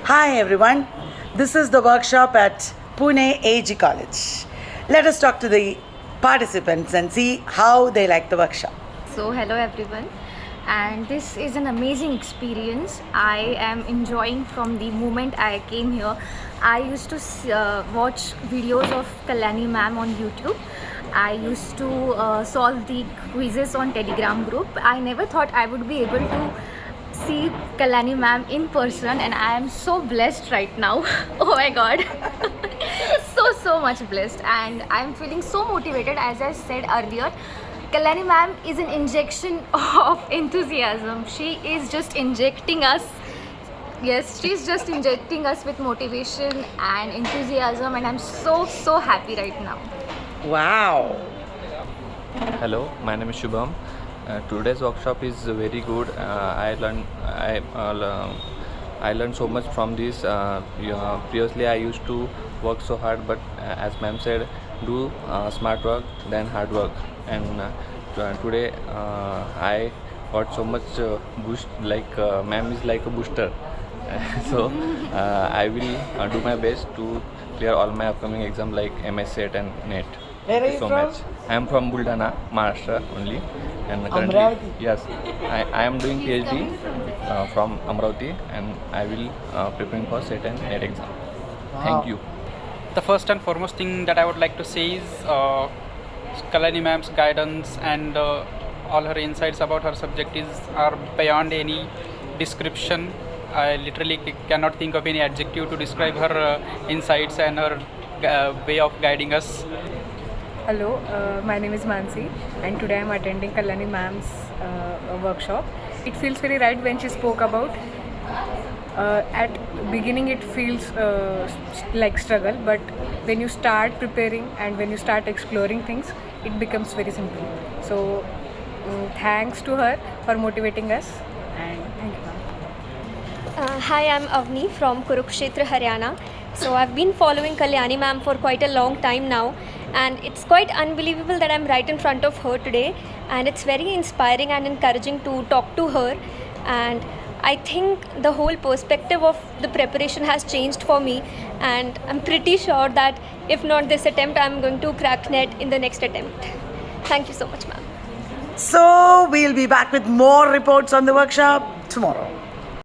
Hi everyone, this is the workshop at Pune AG College. Let us talk to the participants and see how they like the workshop. So, hello everyone, and this is an amazing experience. I am enjoying from the moment I came here. I used to watch videos of Kalyani ma'am on YouTube. I used to solve the quizzes on Telegram group. I never thought I would be able to see Kalyani ma'am in person, and I am so blessed right now. Oh my god. So much blessed, and I'm feeling so motivated. As I said earlier, Kalyani ma'am is an injection of enthusiasm. She is just injecting us. Yes, she's just injecting us with motivation and enthusiasm, and I'm so happy right now. Wow. Hello, my name is Shubham. Today's workshop is very good. I learned so much from this. Previously, I used to work so hard, but as ma'am said, do smart work than hard work. And today, I got so much boost. Like ma'am is like a booster. So I will do my best to clear all my upcoming exam like MS CET and NET. Where are Thank you so from? much. I am from Buldana, Maharashtra only, and currently Amravati? yes, I am doing PhD from Amravati, and I will preparing for CET and NET exam. Thank you. The first and foremost thing that I would like to say is Kalyani ma'am's guidance and all her insights about her subject are beyond any description. I literally cannot think of any adjective to describe her insights and her way of guiding us. Hello, my name is Mansi, and today I am attending Kalyani ma'am's workshop. It feels very right when she spoke about at beginning it feels like struggle, but when you start preparing and when you start exploring things, it becomes very simple. So thanks to her for motivating us, and thank you, ma'am. Hi, I'm Avni from Kurukshetra, Haryana. So I've been following Kalyani ma'am for quite a long time now, and it's quite unbelievable that I'm right in front of her today, and it's very inspiring and encouraging to talk to her. And I think the whole perspective of the preparation has changed for me, and I'm pretty sure that if not this attempt, I'm going to crack NET in the next attempt. Thank you so much, ma'am. So we'll be back with more reports on the workshop tomorrow.